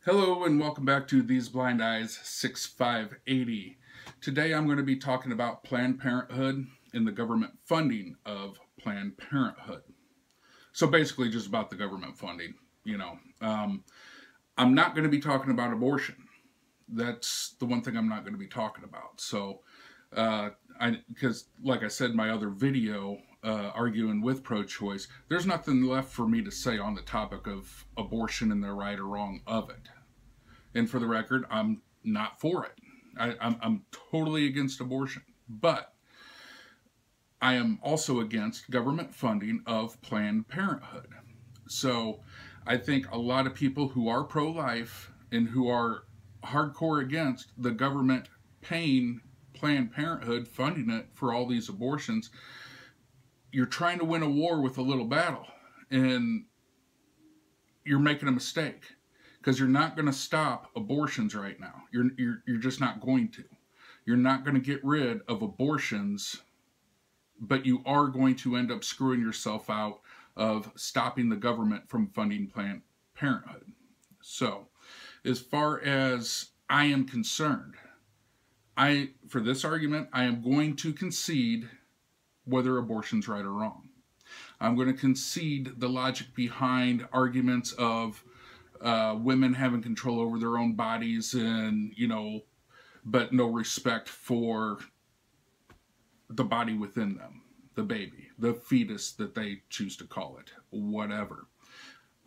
Hello and welcome back to These Blind Eyes 6580. Today I'm going to be talking about Planned Parenthood and the government funding of Planned Parenthood. So basically just about the government funding, I'm not going to be talking about abortion. That's the one thing I'm not going to be talking about. So, because like I said in my other video, arguing with pro-choice, there's nothing left for me to say on the topic of abortion and the right or wrong of it. And for the record, I'm not for it. I'm totally against abortion. But I am also against government funding of Planned Parenthood. So I think a lot of people who are pro-life and who are hardcore against the government paying Planned Parenthood, funding it for all these abortions, you're trying to win a war with a little battle. And you're making a mistake. Because you're not going to stop abortions right now. You're just not going to. You're not going to get rid of abortions, but you are going to end up screwing yourself out of stopping the government from funding Planned Parenthood. So, as far as I am concerned, for this argument, I am going to concede whether abortion's right or wrong. I'm going to concede the logic behind arguments of women having control over their own bodies and, but no respect for the body within them, the baby, the fetus that they choose to call it, whatever.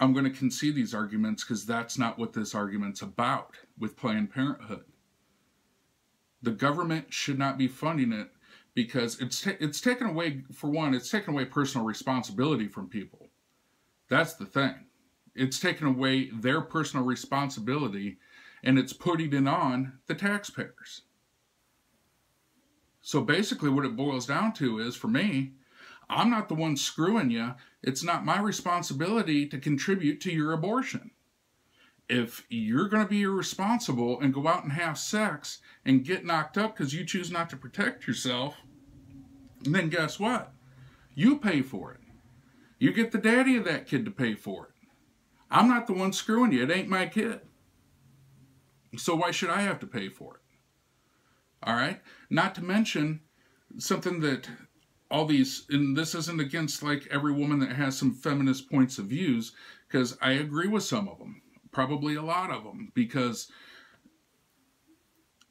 I'm going to concede these arguments because that's not what this argument's about with Planned Parenthood. The government should not be funding it because it's taken away, for one, it's taken away personal responsibility from people. That's the thing. It's taken away their personal responsibility, and it's putting it on the taxpayers. So basically what it boils down to is, for me, I'm not the one screwing you. It's not my responsibility to contribute to your abortion. If you're going to be irresponsible and go out and have sex and get knocked up because you choose not to protect yourself, then guess what? You pay for it. You get the daddy of that kid to pay for it. I'm not the one screwing you. It ain't my kid. So why should I have to pay for it? All right? Not to mention something that all these, and this isn't against like every woman that has some feminist points of views, because I agree with some of them, probably a lot of them, because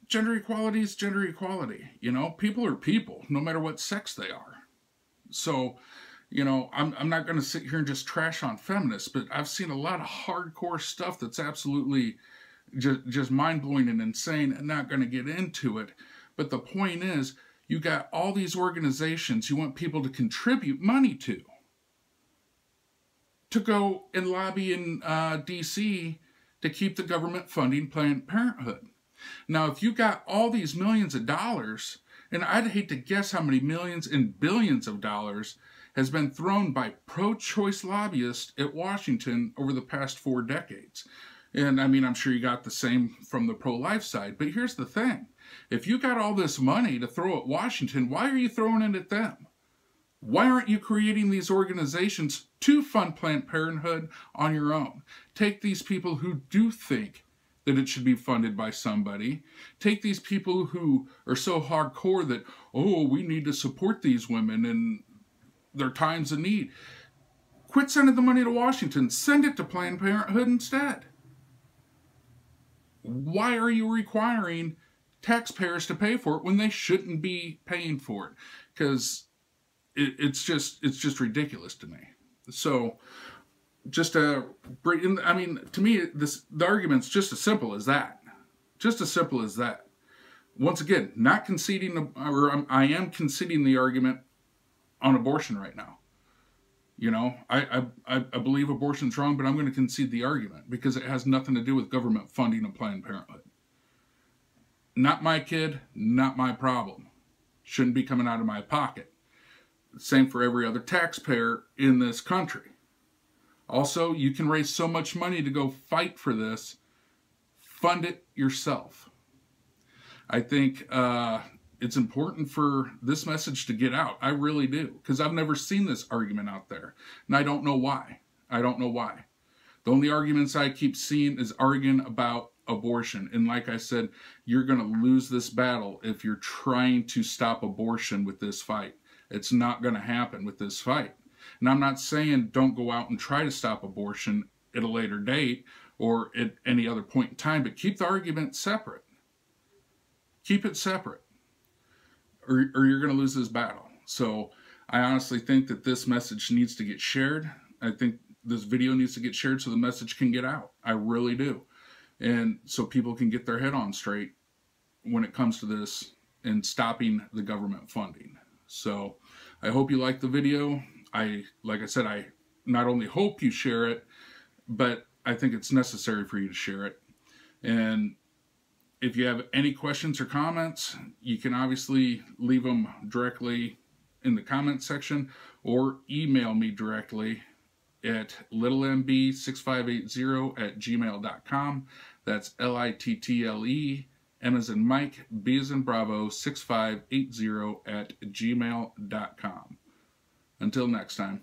gender equality is gender equality. People are people, no matter what sex they are. So, I'm not going to sit here and just trash on feminists, but I've seen a lot of hardcore stuff that's absolutely just mind-blowing and insane, and not going to get into it. But the point is, you got all these organizations you want people to contribute money to go and lobby in D.C. to keep the government funding Planned Parenthood. Now, if you got all these millions of dollars, and I'd hate to guess how many millions and billions of dollars has been thrown by pro-choice lobbyists at Washington over the past 4 decades. And I mean, I'm sure you got the same from the pro-life side. But here's the thing. If you got all this money to throw at Washington, why are you throwing it at them? Why aren't you creating these organizations to fund Planned Parenthood on your own? Take these people who do think that it should be funded by somebody. Take these people who are so hardcore that, oh, we need to support these women and their times of need. Quit sending the money to Washington. Send it to Planned Parenthood instead. Why are you requiring taxpayers to pay for it when they shouldn't be paying for it? Because it's just ridiculous to me. So, to me, the argument's just as simple as that. Just as simple as that. Once again, not conceding, I am conceding the argument on abortion right now. I believe abortion's wrong, but I'm going to concede the argument because it has nothing to do with government funding of Planned Parenthood. Not my kid, not my problem. Shouldn't be coming out of my pocket. Same for every other taxpayer in this country. Also, you can raise so much money to go fight for this. Fund it yourself. I think it's important for this message to get out. I really do. Because I've never seen this argument out there. And I don't know why. I don't know why. The only arguments I keep seeing is arguing about abortion. And like I said, you're going to lose this battle if you're trying to stop abortion with this fight. It's not going to happen with this fight. And I'm not saying don't go out and try to stop abortion at a later date or at any other point in time, but keep the argument separate. Keep it separate, or you're going to lose this battle. So I honestly think that this message needs to get shared. I think this video needs to get shared so the message can get out. I really do. And so people can get their head on straight when it comes to this and stopping the government funding. So I hope you like the video. Like I said, I not only hope you share it, but I think it's necessary for you to share it. And if you have any questions or comments, you can obviously leave them directly in the comment section or email me directly at littlemb6580@gmail.com. That's LITTLE, M as in Mike, B as in Bravo, 6580 @gmail.com. Until next time.